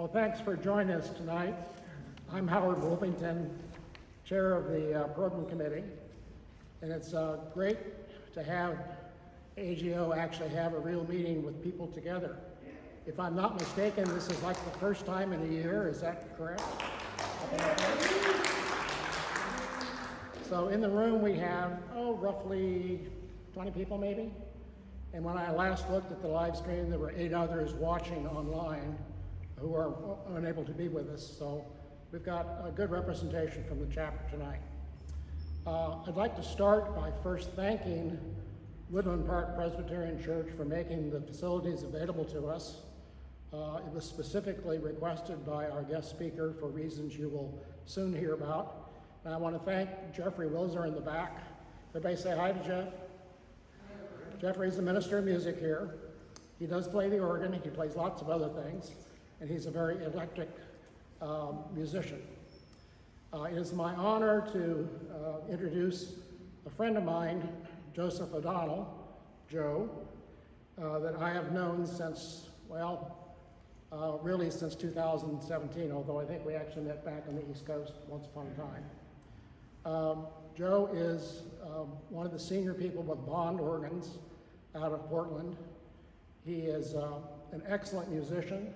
Well, thanks for joining us tonight. I'm Howard Wolfington, chair of the program committee, and it's great to have AGO actually have a real meeting with people together. If I'm not mistaken, this is like the first time in a year, is that correct? So in the room we have, roughly 20 people maybe? And when I last looked at the live stream, there were 8 others watching online who are unable to be with us. So we've got a good representation from the chapter tonight. I'd like to start by first thanking Woodland Park Presbyterian Church for making the facilities available to us. It was specifically requested by our guest speaker for reasons you will soon hear about. And I want to thank Jeffrey Wilzer in the back. Everybody say hi to Jeff. Jeffrey's the minister of music here. He does play the organ, he plays lots of other things, and he's a very eclectic musician. It is my honor to introduce a friend of mine, Joseph O'Donnell, Joe, that I have known since, really since 2017, although I think we actually met back on the East Coast once upon a time. Joe is one of the senior people with Bond Organs out of Portland. He is an excellent musician,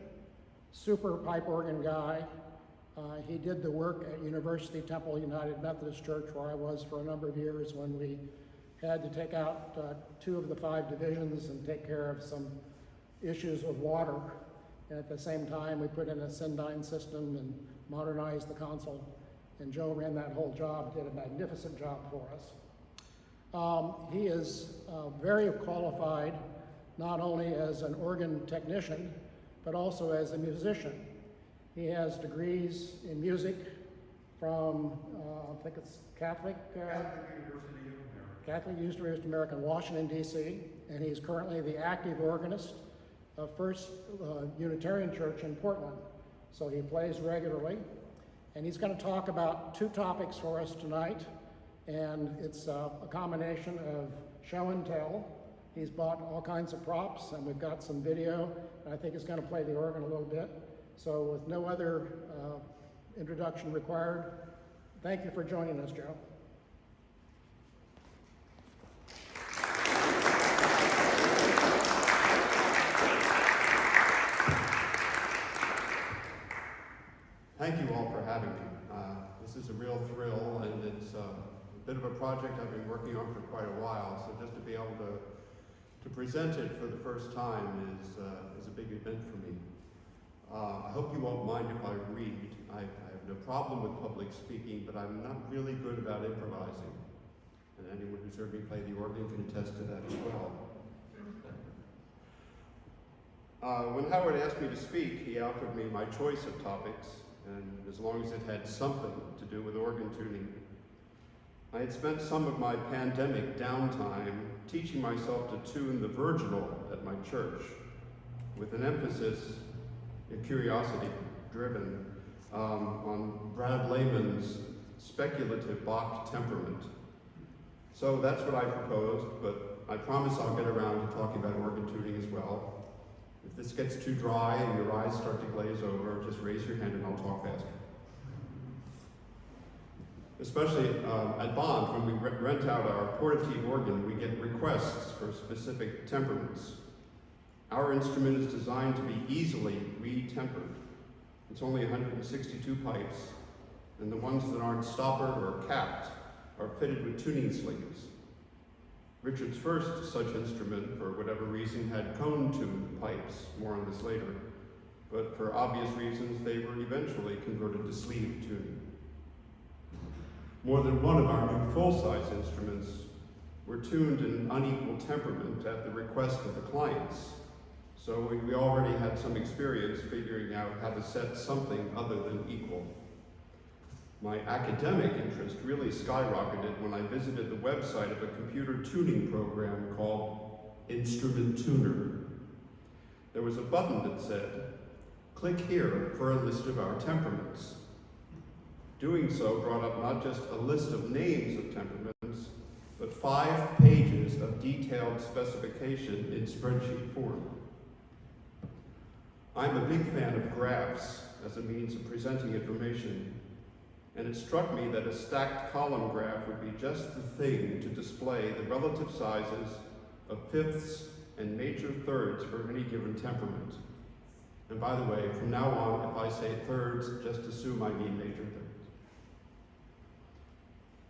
super pipe organ guy. He did the work at University Temple United Methodist Church, where I was for a number of years when we had to take out 2 of the 5 divisions and take care of some issues with water. And at the same time, we put in a Sendine system and modernized the console. And Joe ran that whole job, did a magnificent job for us. He is very qualified, not only as an organ technician, but also as a musician. He has degrees in music from, I think it's Catholic University of America in Washington, D.C., and he's currently the active organist of First Unitarian Church in Portland. So he plays regularly. And he's going to talk about 2 topics for us tonight, and it's a combination of show and tell. He's bought all kinds of props, and we've got some video, and I think he's going to play the organ a little bit. So with no other introduction required, thank you for joining us, Joe. Thank you all for having me. This is a real thrill, and it's a bit of a project I've been working on for quite a while, so just to be able to present it for the first time is a big event for me. I hope you won't mind if I read. I have no problem with public speaking, but I'm not really good about improvising. And anyone who's heard me play the organ can attest to that as well. When Howard asked me to speak, he offered me my choice of topics, and as long as it had something to do with organ tuning. I had spent some of my pandemic downtime teaching myself to tune the virginal at my church, with an emphasis, a curiosity driven, on Brad Lehman's speculative Bach temperament. So that's what I proposed, but I promise I'll get around to talking about organ tuning as well. If this gets too dry and your eyes start to glaze over, just raise your hand and I'll talk faster. Especially at Bond, when we rent out our portative organ, we get requests for specific temperaments. Our instrument is designed to be easily re-tempered. It's only 162 pipes, and the ones that aren't stoppered or capped are fitted with tuning sleeves. Richard's first such instrument, for whatever reason, had cone-tuned pipes, more on this later, but for obvious reasons they were eventually converted to sleeve tuning. More than one of our new full-size instruments were tuned in unequal temperament at the request of the clients, so we already had some experience figuring out how to set something other than equal. My academic interest really skyrocketed when I visited the website of a computer tuning program called Instrument Tuner. There was a button that said, "Click here for a list of our temperaments." Doing so brought up not just a list of names of temperaments, but 5 pages of detailed specification in spreadsheet form. I'm a big fan of graphs as a means of presenting information, and it struck me that a stacked column graph would be just the thing to display the relative sizes of fifths and major thirds for any given temperament. And by the way, from now on, if I say thirds, just assume I mean major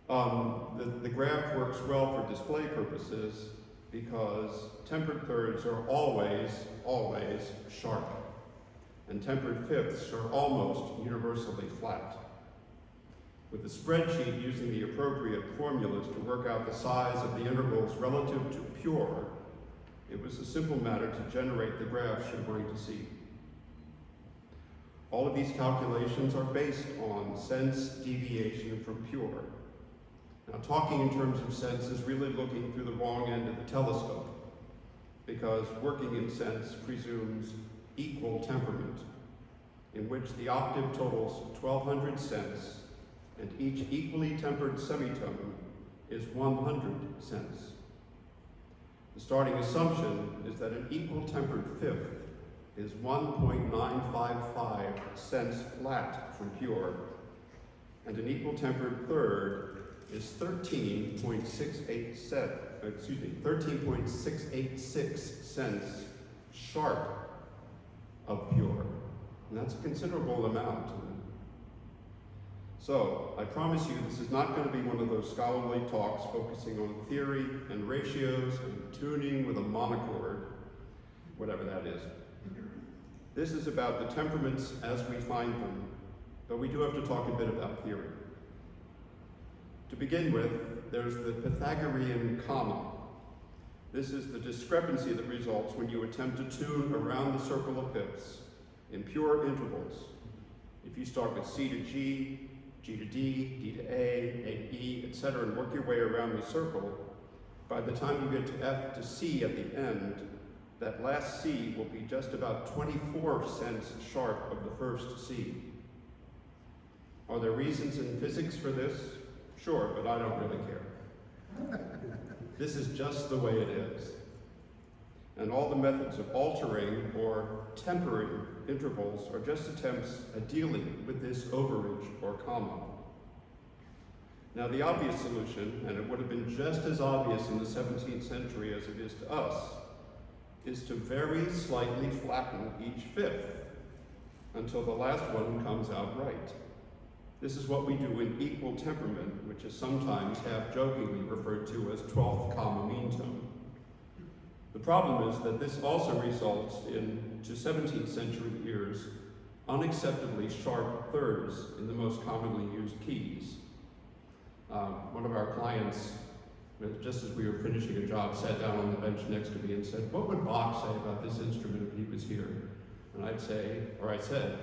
thirds. The graph works well for display purposes because tempered thirds are always sharp, and tempered fifths are almost universally flat. With the spreadsheet using the appropriate formulas to work out the size of the intervals relative to pure, it was a simple matter to generate the graphs you're going to see. All of these calculations are based on sense deviation from pure. Now, talking in terms of sense is really looking through the wrong end of the telescope, because working in sense presumes equal temperament, in which the octave totals 1,200 cents, and each equally tempered semitone is 100 cents. The starting assumption is that an equal tempered fifth is 1.955 cents flat from pure, and an equal tempered third is 13.686 cents sharp of pure. And that's a considerable amount. So, I promise you this is not going to be one of those scholarly talks focusing on theory and ratios and tuning with a monochord, whatever that is. This is about the temperaments as we find them, but we do have to talk a bit about theory. To begin with, there's the Pythagorean comma. This is the discrepancy that results when you attempt to tune around the circle of fifths in pure intervals. If you start with C to G, G to D, D to A to E, etc., and work your way around the circle, by the time you get to F to C at the end, that last C will be just about 24 cents sharp of the first C. Are there reasons in physics for this? Sure, but I don't really care. This is just the way it is. And all the methods of altering or tempering intervals are just attempts at dealing with this overage or comma. Now, the obvious solution, and it would have been just as obvious in the 17th century as it is to us, is to very slightly flatten each fifth until the last one comes out right. This is what we do in equal temperament, which is sometimes half-jokingly referred to as 12th comma mean tone. The problem is that this also results in, to 17th century ears, unacceptably sharp thirds in the most commonly used keys. One of our clients, just as we were finishing a job, sat down on the bench next to me and said, "What would Bach say about this instrument if he was here?" And I'd say, or I said,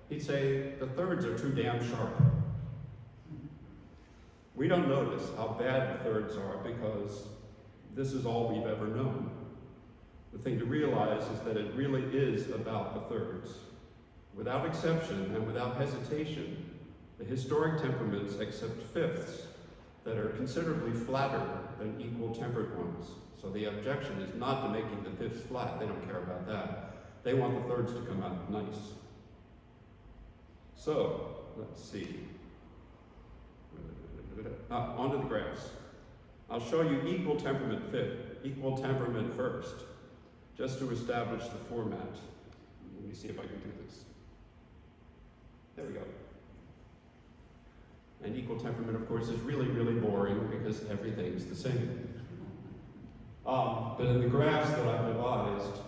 he'd say, "The thirds are too damn sharp." We don't notice how bad the thirds are because this is all we've ever known. The thing to realize is that it really is about the thirds. Without exception and without hesitation, the historic temperaments accept fifths that are considerably flatter than equal tempered ones. So the objection is not to making the fifths flat. They don't care about that. They want the thirds to come out nice. So, let's see. Onto the graphs. I'll show you equal temperament first, just to establish the format. Let me see if I can do this. There we go. And equal temperament, of course, is really, really boring because everything's the same. But in the graphs that I've devised,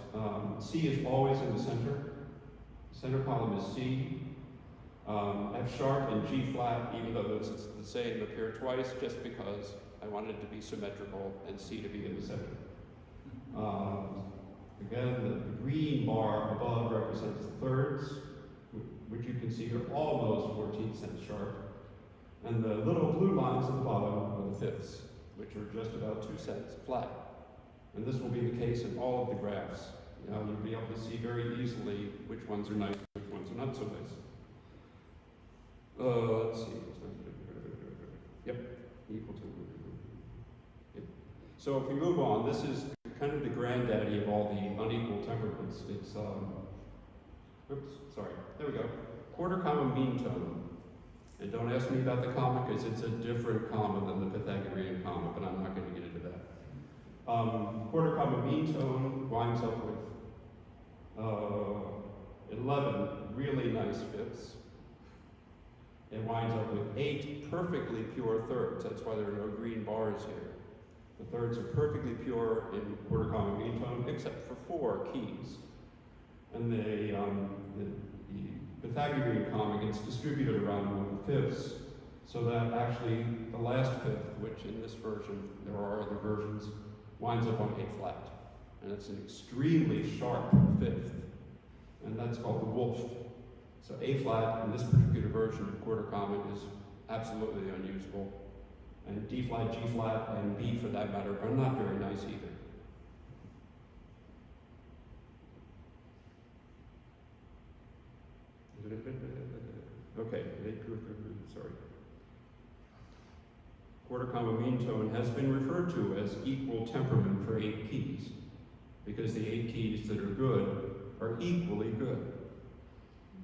C is always in the center. The center column is C. F sharp and G flat, even though it's the same, appear twice just because I wanted it to be symmetrical and C to be in the center. Again, the green bar above represents the thirds, which you can see are almost 14 cents sharp. And the little blue lines at the bottom are the fifths, which are just about 2 cents flat. And this will be the case in all of the graphs. You'll be able to see very easily which ones are nice, which ones are not so nice. Let's see. Yep, equal to. Yep. So if we move on, this is kind of the granddaddy of all the unequal temperaments. It's oops, sorry, there we go. Quarter comma mean tone. And don't ask me about the comma because it's a different comma than the Pythagorean comma, but I'm not going to get into that. Quarter comma mean tone winds up with 11 really nice fifths. It winds up with 8 perfectly pure thirds. That's why there are no green bars here. The thirds are perfectly pure in quarter comma mean tone, except for 4 keys. And the Pythagorean comma gets distributed around the fifths, so that actually the last fifth, which in this version, there are other versions, winds up on A flat. And it's an extremely sharp fifth, and that's called the wolf. So A flat in this particular version of quarter comma is absolutely unusable. And D flat, G flat, and B for that matter are not very nice either. Okay, sorry. Quarter comma mean tone has been referred to as equal temperament for 8 keys, because the 8 keys that are good are equally good.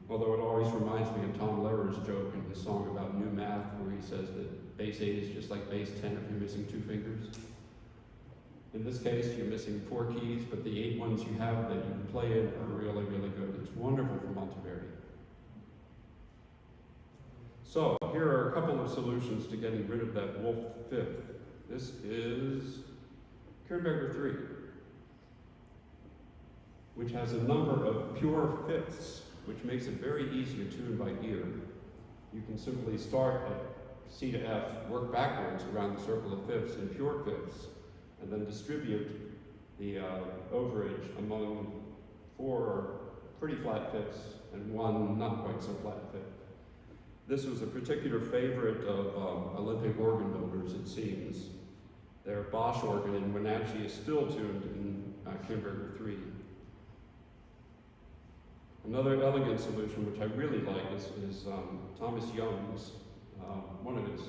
Although it always reminds me of Tom Lehrer's joke in his song about new math, where he says that base 8 is just like base 10 if you're missing 2 fingers. In this case, you're missing 4 keys, but the 8 ones you have that you can play in are really, really good. It's wonderful for Monteverdi. So, here are a couple of solutions to getting rid of that wolf fifth. This is Kernberger 3, which has a number of pure fifths, which makes it very easy to tune by ear. You can simply start at C to F, work backwards around the circle of fifths in pure fifths, and then distribute the overage among 4 pretty flat fifths and 1 not quite so flat fifth. This was a particular favorite of Olympic organ builders, it seems. Their Bosch organ in Wenatchee is still tuned in Kernberger 3. Another elegant solution, which I really like, is Thomas Young's, one of his,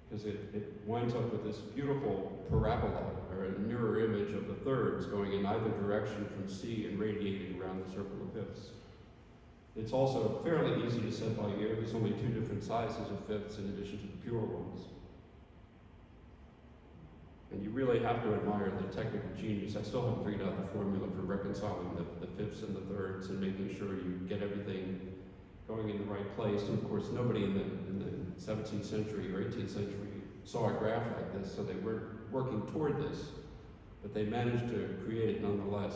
because it winds up with this beautiful parabola, or a mirror image of the thirds going in either direction from C and radiating around the circle of fifths. It's also fairly easy to set by ear. There's only 2 different sizes of fifths in addition to the pure ones. And you really have to admire the technical genius. I still haven't figured out the formula for reconciling the fifths and the thirds and making sure you get everything going in the right place. And of course, nobody in the 17th century or 18th century saw a graph like this, so they were working toward this, but they managed to create it nonetheless.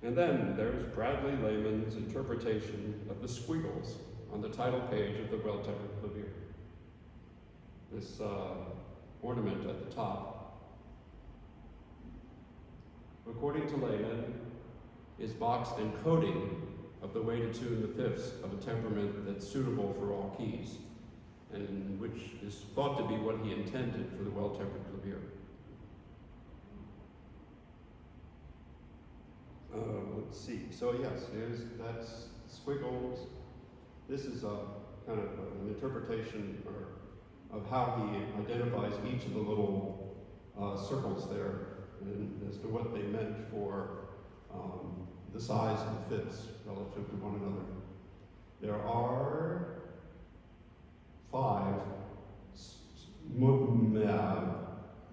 And then there's Bradley Lehman's interpretation of the squiggles on the title page of the Well-Tempered Clavier. This ornament at the top, according to Lehman, is Bach's encoding of the way to tune the fifths of a temperament that's suitable for all keys, and which is thought to be what he intended for the Well-Tempered Clavier. Let's see. So yes, that's squiggles. This is a kind of an interpretation of how he identifies each of the little circles there, and as to what they meant for the size of the fifths relative to one another. There are 5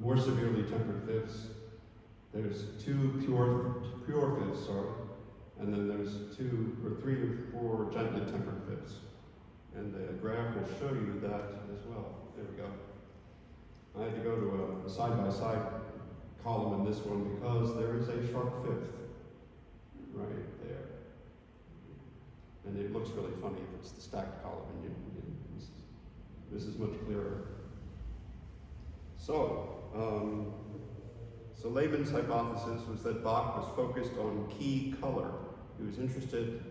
more severely tempered fifths. There's 2 pure fifths, and then there's 2 or 3 or 4 gently tempered fifths. And the graph will show you that as well. There we go. I had to go to a side-by-side column in this one because there is a sharp fifth right there. And it looks really funny if it's the stacked column, and this is much clearer. So Lehman's hypothesis was that Bach was focused on key color. He was interested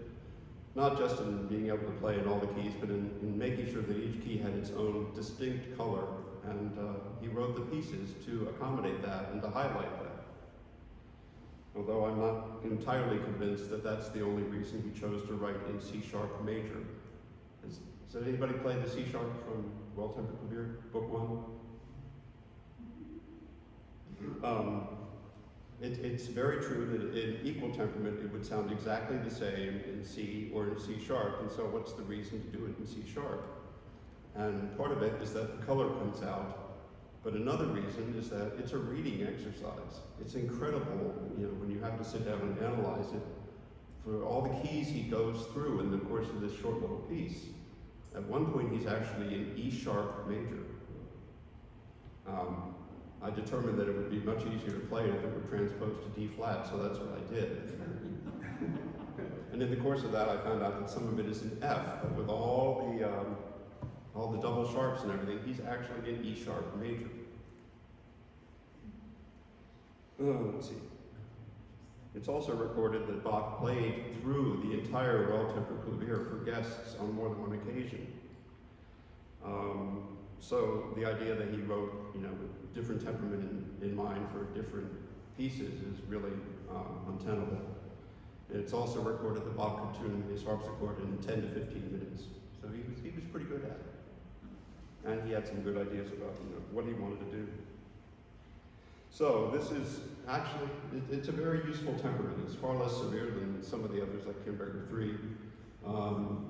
not just in being able to play in all the keys, but in making sure that each key had its own distinct color, and he wrote the pieces to accommodate that and to highlight that. Although I'm not entirely convinced that that's the only reason he chose to write in C-sharp major. Has anybody played the C-sharp from Well-Tempered Clavier, Book 1? It's very true that in equal temperament it would sound exactly the same in C or in C sharp, and so what's the reason to do it in C sharp? And part of it is that the color comes out, but another reason is that it's a reading exercise. It's incredible, when you have to sit down and analyze it, for all the keys he goes through in the course of this short little piece. At one point he's actually in E sharp major. I determined that it would be much easier to play it if it were transposed to D flat, so that's what I did. And in the course of that, I found out that some of it is in F, but with all the double sharps and everything, he's actually in E sharp major. Let's see. It's also recorded that Bach played through the entire Well-Tempered Clavier for guests on more than one occasion. So the idea that he wrote, with different temperament in mind for different pieces is really untenable. It's also recorded that Bach could tune his harpsichord in 10 to 15 minutes. So he was pretty good at it. And he had some good ideas about what he wanted to do. So this is actually, it's a very useful temperament. It's far less severe than some of the others like Kimberger 3.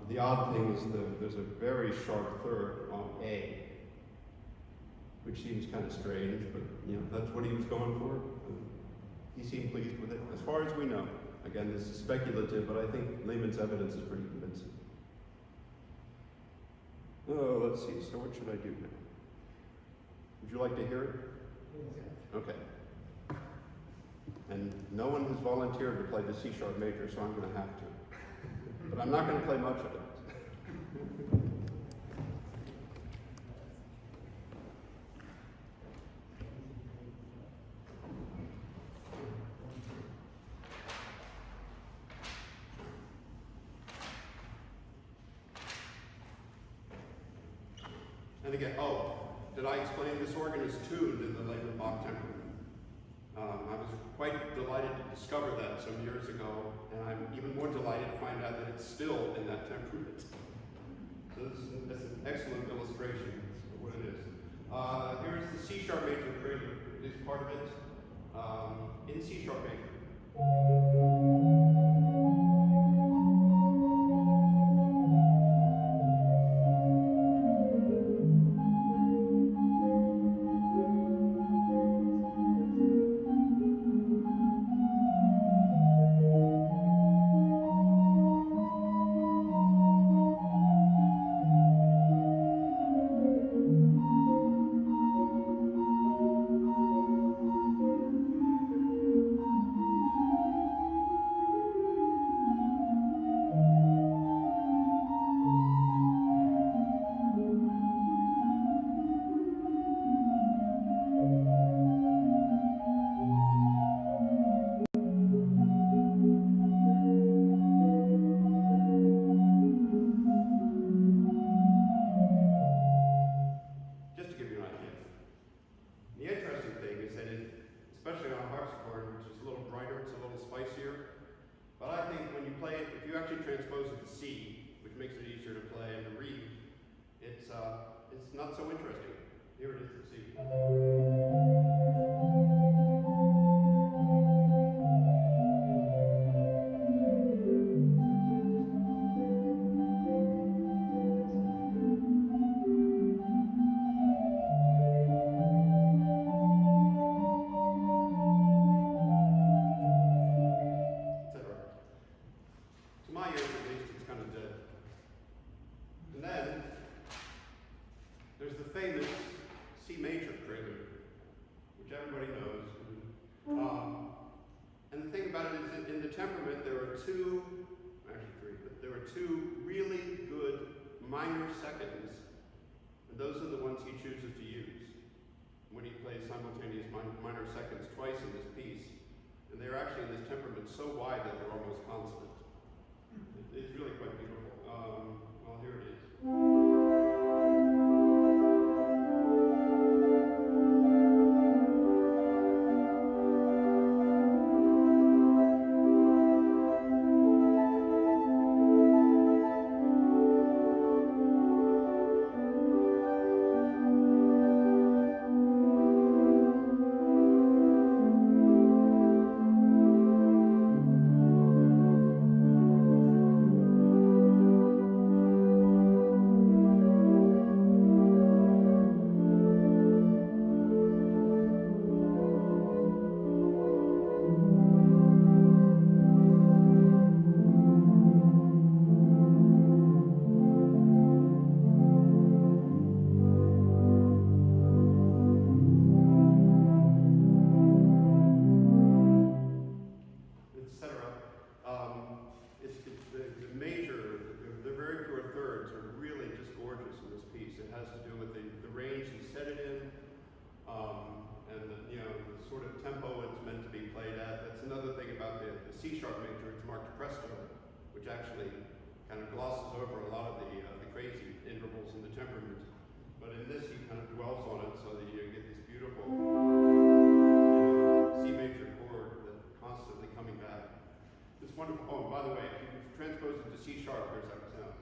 The odd thing is there's a very sharp third on A, which seems kind of strange, but that's what he was going for. He seemed pleased with it, as far as we know. Again, this is speculative, but I think Lehmann's evidence is pretty convincing. Oh, let's see, so what should I do now? Would you like to hear it? Okay. And no one has volunteered to play the C sharp major, so I'm going to have to. But I'm not going to play much of it. And again, did I explain this organ is tuned in the Lehmann Bach temperament? I was quite delighted to discover that some years ago, and I'm even more delighted to find out that it's still in that temperament. So that's an excellent illustration of what it is. Here's the C sharp major prelude. It is part of it in C sharp major. It's not so interesting. Here it is to see. Two really good minor seconds, and those are the ones he chooses to use when he plays simultaneous minor seconds twice in this piece. And they're actually in this temperament so wide that they're almost consonant. It's really quite beautiful. Well, here it is. marked presto, which actually kind of glosses over a lot of the crazy intervals in the temperament. But in this, he kind of dwells on it so that you get this beautiful C major chord that's constantly coming back. This wonderful, oh, by the way, if you transpose it to C sharp, here's how it sounds.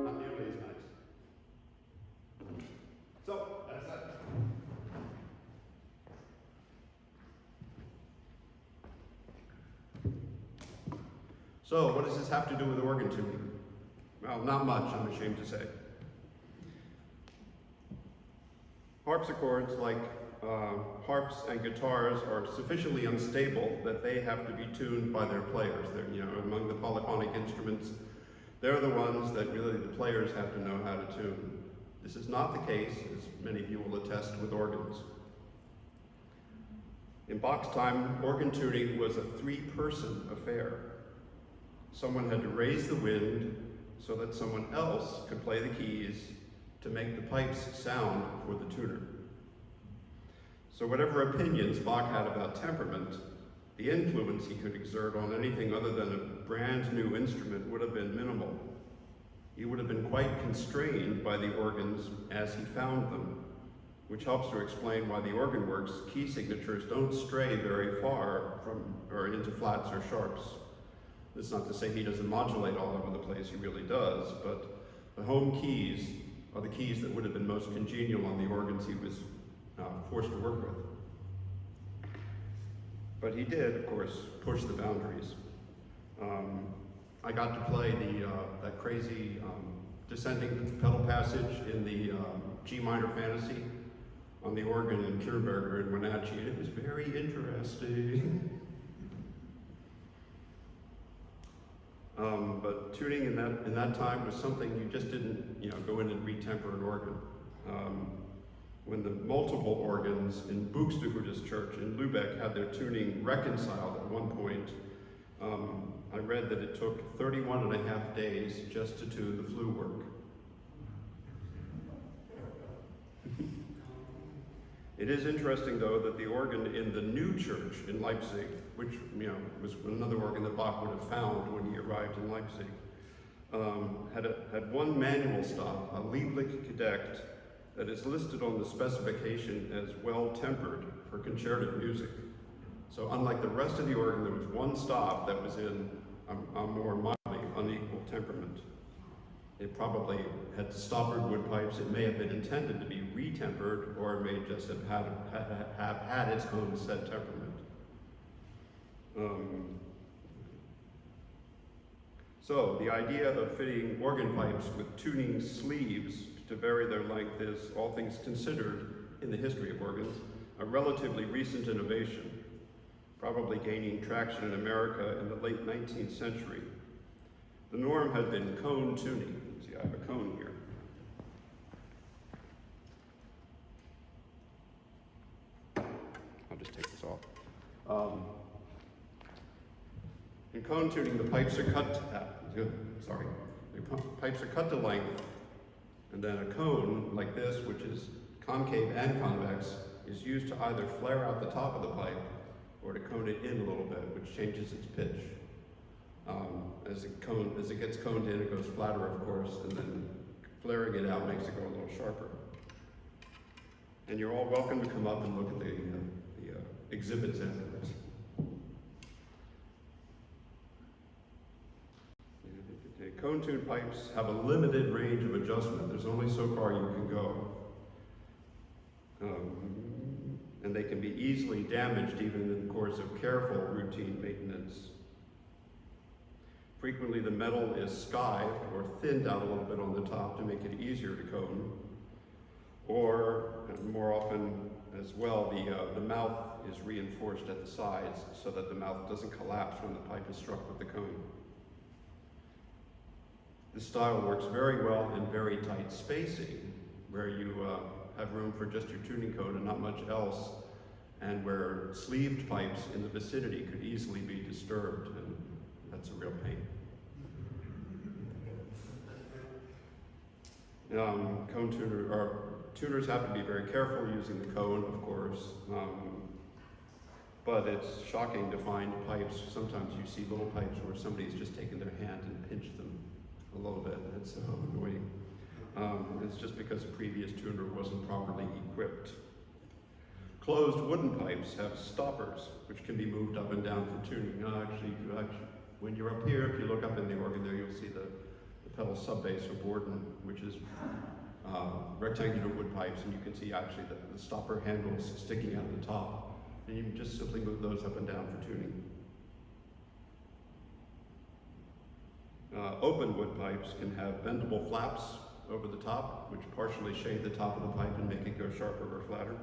Not nearly as nice. So, that's that. So, what does this have to do with organ tuning? Well, not much, I'm ashamed to say. Harpsichords, like harps and guitars, are sufficiently unstable that they have to be tuned by their players. They're, among the polyphonic instruments, they're the ones that really the players have to know how to tune. This is not the case, as many of you will attest, with organs. In Bach's time, organ tuning was a three-person affair. Someone had to raise the wind so that someone else could play the keys to make the pipes sound for the tuner. So whatever opinions Bach had about temperament, the influence he could exert on anything other than a brand new instrument would have been minimal. He would have been quite constrained by the organs as he found them, which helps to explain why the organ works key signatures don't stray very far from or into flats or sharps. That's not to say he doesn't modulate all over the place, he really does, but the home keys are the keys that would have been most congenial on the organs he was forced to work with. But he did, of course, push the boundaries. I got to play that crazy descending pedal passage in the G minor fantasy on the organ in Kierberger and Wenatchee, and it was very interesting. But tuning in that time was something you just didn't, go in and retemper an organ. When the multiple organs in Buxtehude's church in Lübeck had their tuning reconciled at one point, I read that it took 31.5 days just to tune the flue work. It is interesting, though, that the organ in the new church in Leipzig, which was another organ that Bach would have found when he arrived in Leipzig, had one manual stop, a Lieblich gedeckt, that is listed on the specification as well-tempered for concerted music. So unlike the rest of the organ, there was one stop that was in a more mildly unequal temperament. It probably had stoppered wood pipes. It may have been intended to be retempered, or it may just have had its own set temperament. So the idea of fitting organ pipes with tuning sleeves to vary their length is, all things considered, in the history of organs, a relatively recent innovation, probably gaining traction in America in the late 19th century. The norm had been cone tuning. See, I have a cone here. I'll just take this off. In cone tuning, the pipes are cut to pipes are cut to length, and then a cone like this, which is concave and convex, is used to either flare out the top of the pipe or to cone it in a little bit, which changes its pitch. As it gets coned in, it goes flatter, of course, and then flaring it out makes it go a little sharper. And you're all welcome to come up and look at the exhibits after this. Cone-tuned pipes have a limited range of adjustment. There's only so far you can go. And they can be easily damaged even in the course of careful routine maintenance. Frequently the metal is skived or thinned out a little bit on the top to make it easier to cone. Or, more often as well, the mouth is reinforced at the sides so that the mouth doesn't collapse when the pipe is struck with the cone. This style works very well in very tight spacing, where you have room for just your tuning cone and not much else, and where sleeved pipes in the vicinity could easily be disturbed, and that's a real pain. Cone tuner, or tuners have to be very careful using the cone, of course. But it's shocking to find pipes. Sometimes you see little pipes where somebody's just taken their hand and pinched them a little bit. It's so annoying. It's just because a previous tuner wasn't properly equipped. Closed wooden pipes have stoppers, which can be moved up and down for tuning. When you're up here, if you look up in the organ there, you'll see the pedal subbase or Borden, which is rectangular wood pipes, and you can see actually the stopper handles sticking out of the top. And you can just simply move those up and down for tuning. Open wood pipes can have bendable flaps over the top, which partially shade the top of the pipe and make it go sharper or flatter.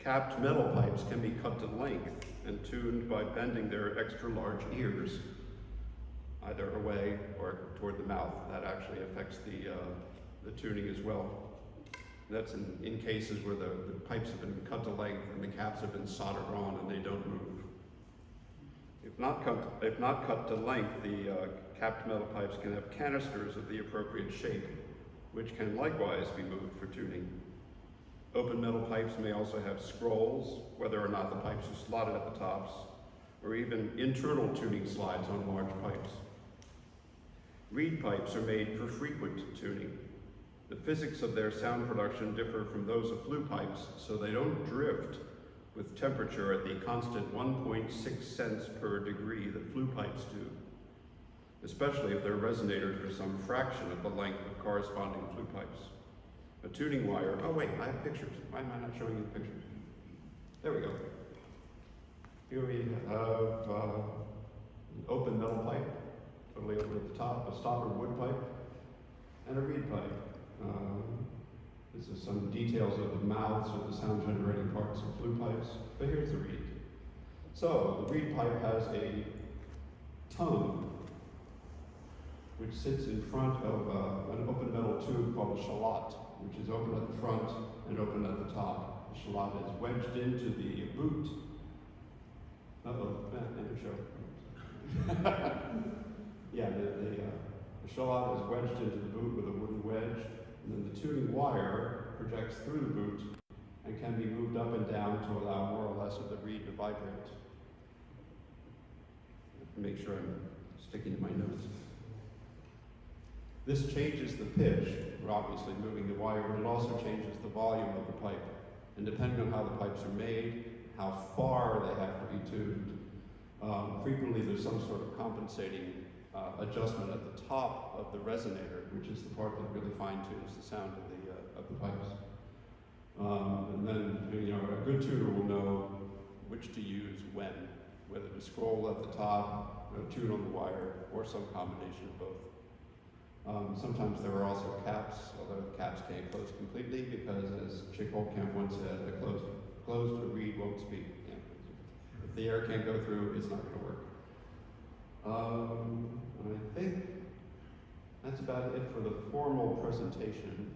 Capped metal pipes can be cut to length and tuned by bending their extra large ears, either away or toward the mouth. That actually affects the tuning as well. That's in cases where the pipes have been cut to length and the caps have been soldered on and they don't move. If not cut to length, the capped metal pipes can have canisters of the appropriate shape, which can likewise be moved for tuning. Open metal pipes may also have scrolls, whether or not the pipes are slotted at the tops, or even internal tuning slides on large pipes. Reed pipes are made for frequent tuning. The physics of their sound production differ from those of flue pipes, so they don't drift with temperature at the constant 1.6 cents per degree that flue pipes do, especially if their resonators are some fraction of the length of corresponding flue pipes. A tuning wire, oh wait, I have pictures. Why am I not showing you the pictures? There we go. Here we have an open metal pipe, totally open at the top, a stopper wood pipe, and a reed pipe. This is some details of the mouths or the sound generating parts of flue pipes, but here's the reed. So the reed pipe has a tongue which sits in front of an open metal tube called a shallot, which is open at the front and open at the top. The shallot is wedged into the boot. Yeah, the shallot is wedged into the boot with a wooden wedge, and then the tuning wire projects through the boot and can be moved up and down to allow more or less of the reed to vibrate. Make sure I'm sticking to my notes. This changes the pitch. We're obviously moving the wire, but it also changes the volume of the pipe. And depending on how the pipes are made, how far they have to be tuned, frequently there's some sort of compensating adjustment at the top of the resonator, which is the part that really fine-tunes the sound of the pipes. And then, a good tuner will know which to use when, whether to scroll at the top, tune on the wire, or some combination of both. Sometimes there are also caps, although caps can't close completely because, as Chick Holtkamp once said, a closed reed won't speak. Yeah. If the air can't go through, it's not going to work. I think that's about it for the formal presentation.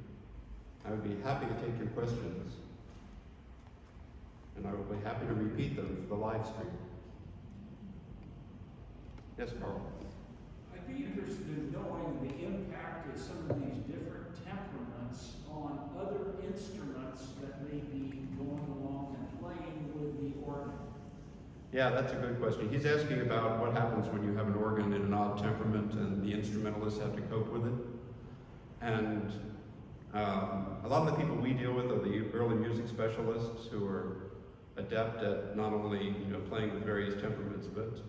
I would be happy to take your questions, and I would be happy to repeat them for the live stream. Yes, Carl? I'd be interested in knowing the impact of some of these different temperaments on other instruments that may be going along and playing with the organ. Yeah, that's a good question. He's asking about what happens when you have an organ in an odd temperament and the instrumentalists have to cope with it. And a lot of the people we deal with are the early music specialists who are adept at not only playing with various temperaments, but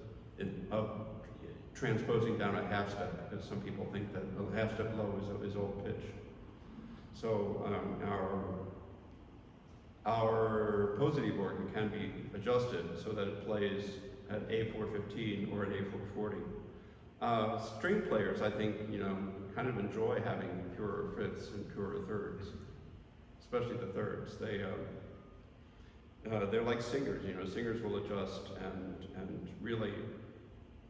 transposing down a half step, because some people think that a half step low is old pitch. So our positive organ can be adjusted so that it plays at A415 or at A440. String players, I think, kind of enjoy having purer fifths and purer thirds, especially the thirds. They're like singers. Singers will adjust and really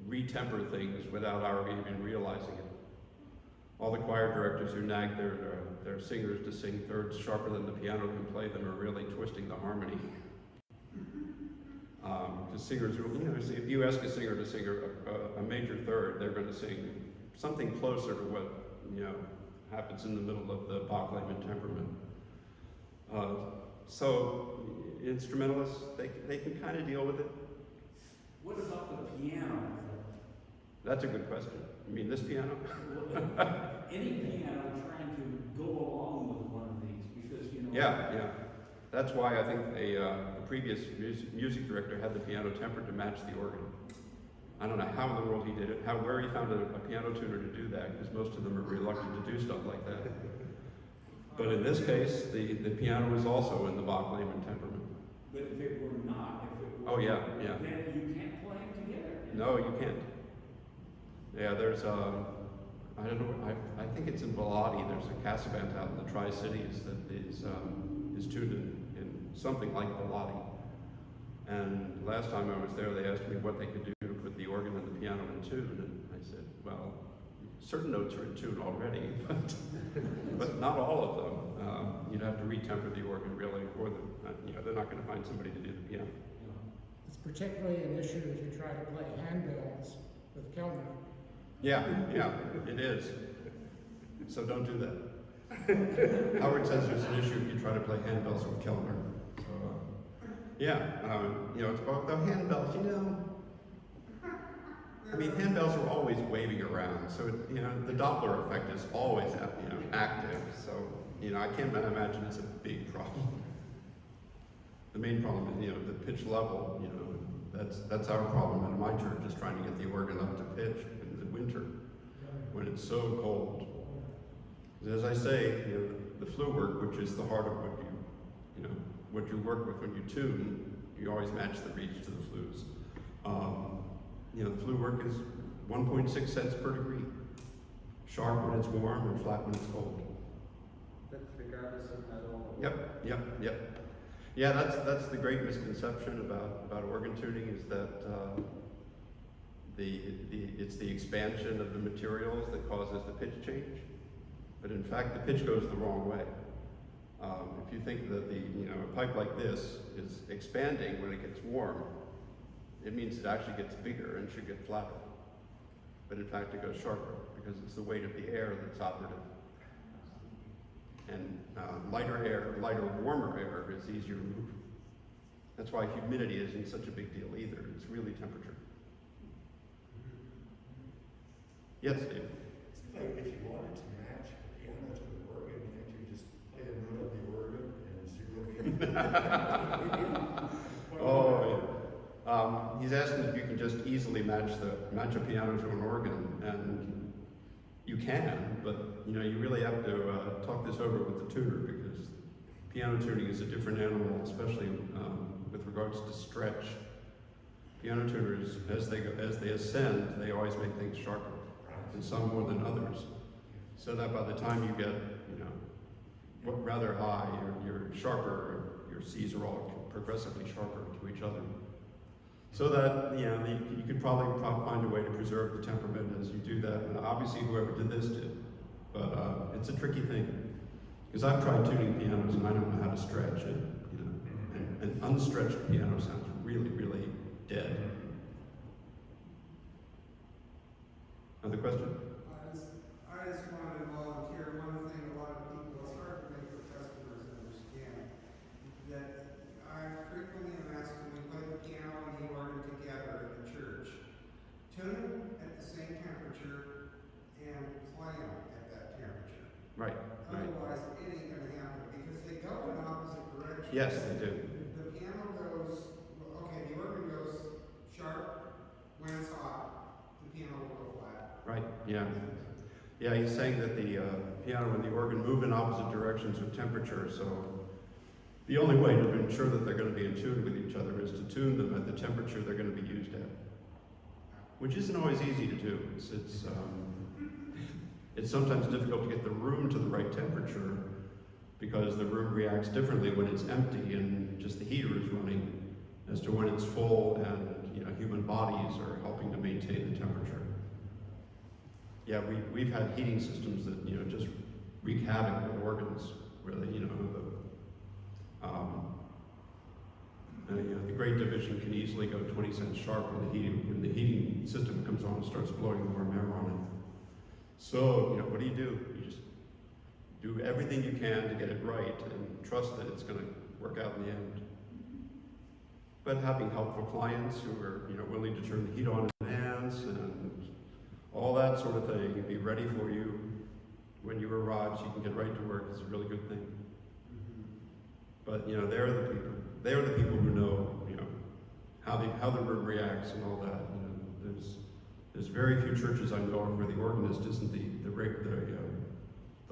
retemper things without our even realizing it. All the choir directors who nag their singers to sing thirds sharper than the piano can play them are really twisting the harmony. Because singers, if you ask a singer to sing a major third, they're going to sing something closer to what happens in the middle of the Bach Lehman temperament. So instrumentalists, they can kind of deal with it. What about the piano? That's a good question. You mean this piano? Any piano trying to go along with one of these, because, you know. Yeah. That's why I think the previous music director had the piano tempered to match the organ. I don't know how in the world he did it, where he found a piano tuner to do that, because most of them are reluctant to do stuff like that. But in this case, the piano is also in the Bach Lehman temperament. But if it were not, Oh yeah. then you can't play them together. No, you can't. Yeah, there's I don't know. I think it's in Bellotti. There's a Casaband out in the Tri-Cities that is tuned in something like Bellotti. And last time I was there, they asked me what they could do to put the organ and the piano in tune, and I said, well, certain notes are in tune already, but not all of them. You'd have to retemper the organ really, or they're not going to find somebody to do the piano. It's particularly an issue if you try to play handbells with Kellner. Yeah, it is. So don't do that. Howard says there's an issue if you try to play handbells with Kellner. It's about the handbells, I mean, handbells are always waving around, so the Doppler effect is always active. So I can't imagine it's a big problem. The main problem is the pitch level. That's our problem in my church, is trying to get the organ up to pitch in the winter when it's so cold. As I say, the flue work, which is the heart of what you work with when you tune, you always match the reeds to the flues. The flue work is 1.6 cents per degree. Sharp when it's warm and flat when it's cold. That's regardless of metal. Yep. Yeah, that's the great misconception about organ tuning, is that it's the expansion of the materials that causes the pitch change. But in fact, the pitch goes the wrong way. If you think that a pipe like this is expanding when it gets warm, it means it actually gets bigger and should get flatter. But in fact, it goes sharper because it's the weight of the air that's operative. And lighter, warmer air is easier to move. That's why humidity isn't such a big deal either. It's really temperature. Yes, Dave? It's like if you wanted to match the piano to the organ, can't you just play a note of the organ and He's asking if you can just easily match a piano to an organ, and you can, but you really have to talk this over with the tuner, because piano tuning is a different animal, especially with regards to stretch. Piano tuners, as they ascend, they always make things sharper, and some more than others, so that by the time you get rather high, you're sharper, your C's are all progressively sharper to each other. So that, you could probably find a way to preserve the temperament as you do that. And obviously whoever did this did. But it's a tricky thing. Because I've tried tuning pianos and I don't know how to stretch it. An unstretched piano sounds really, really dead. Another question? I just wanted to volunteer. One thing a lot of people, it's hard to make the customers understand, that I frequently am asked when we play the piano and the organ together in the church, tune them at the same temperature and play them at that temperature. Right. Otherwise, it ain't going to happen because they go in opposite directions. Yes, they do. The piano goes, the organ goes sharp when it's hot, the piano will go flat. Right, yeah. Yeah, he's saying that the piano and the organ move in opposite directions with temperature, so the only way to ensure that they're going to be in tune with each other is to tune them at the temperature they're going to be used at, which isn't always easy to do. It's sometimes difficult to get the room to the right temperature because the room reacts differently when it's empty and just the heater is running as to when it's full and human bodies are helping to maintain the temperature. Yeah, we've had heating systems that just wreak havoc with organs, really. The Great Division can easily go 20 cents sharp when the heating system comes on and starts blowing warm air on it. So what do? You just do everything you can to get it right and trust that it's going to work out in the end. But having helpful clients who are, willing to turn the heat on in advance and all that sort of thing, and be ready for you when you arrive so you can get right to work is a really good thing. But they're the people who know, how the bird reacts and all that. There's very few churches I know of where the organist isn't the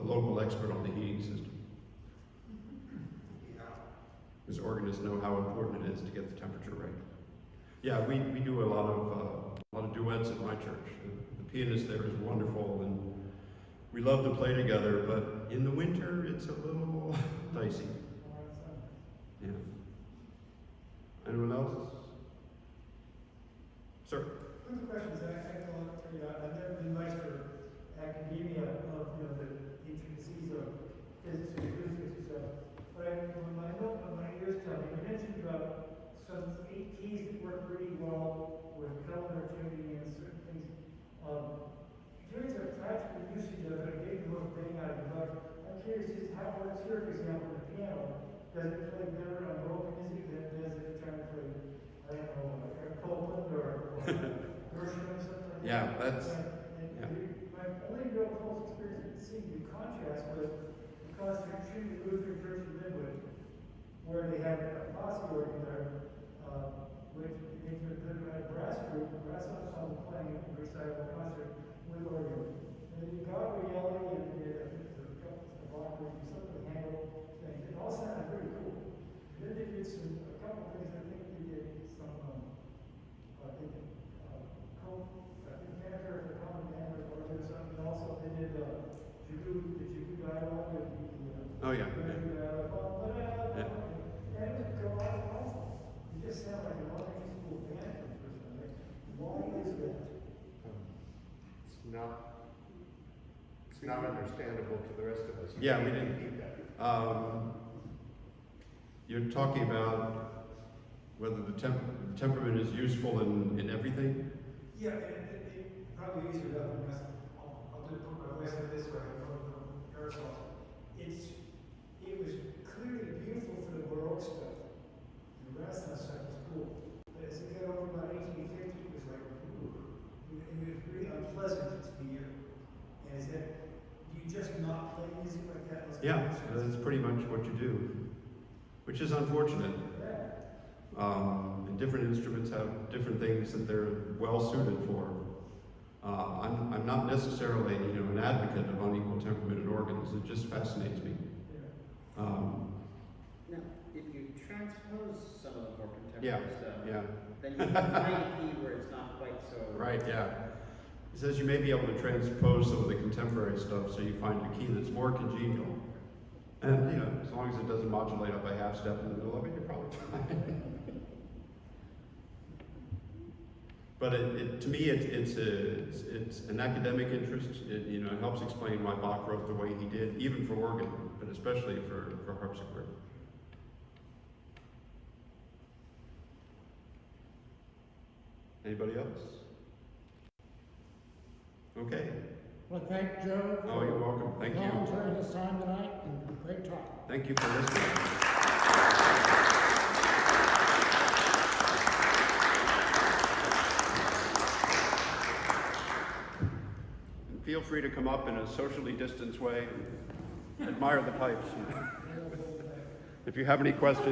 local expert on the heating system. Yeah. Because organists know how important it is to get the temperature right. Yeah, we do a lot of duets at my church. The pianist there is wonderful, and we love to play together. But in the winter, it's a little dicey. Yeah. Anyone else? Sir. One of the questions I don't tell you, I've never been much for academia of the intricacies of physics and acoustics and stuff. But my ears tell me, you mentioned about some 8 keys that work really well with color tuning and certain things. During the practical usage of it, getting the most bang out of the buck, I'm curious just how it works here, for example, the piano. Does it play better on broken music than does it try to play, I don't know, a Copeland or Gershwin or something like that? Yeah, that's. My only real close experience with seeing the contrast was the Constantine Trinity Lutheran Church in Linwood, where they had a posse organ there, which they had a brass group, a brass ensemble playing a recital concert with organ. And you got reality and I think it was a couple of blockers and some of the handle things. It all sounded pretty cool. Then they did a couple of things. I think they did some, Cantor, the Common Man, or something. And also they did the Jugu dialogue with the Oh yeah. dialogue. Yeah. And it was awesome. You just sound like a wonderful school band for something. Why is that? It's not understandable to the rest of us. Yeah, we can't didn't. repeat that. You're talking about whether the temperament is useful in everything? Yeah, it probably easier enough than I'll just put my voice in this way, Aristotle. It was clearly beautiful for the Baroque stuff. The Renaissance stuff was cool. But as it got over about 1850, it was like, ooh, it was really unpleasant to hear. And is that, do you just not play music like that? Yeah, that's pretty much what you do, which is unfortunate. And different instruments have different things that they're well suited for. I'm not necessarily, an advocate of unequal temperamented organs. It just fascinates me. Now, if you transpose some of the more contemporary stuff, Yeah. then you can find a key where it's not quite so. Right. Yeah. It says you may be able to transpose some of the contemporary stuff, so you find a key that's more congenial. And as long as it doesn't modulate up a half step in the middle of it, you're probably fine. But to me, it's an academic interest. It helps explain why Bach wrote the way he did, even for organ, but especially for harpsichord. Anybody else? Okay. Well, thank Joe Oh, you're welcome. Thank you. volunteering his time tonight, and great talk. Thank you for listening. And feel free to come up in a socially distanced way and admire the pipes. If you have any questions,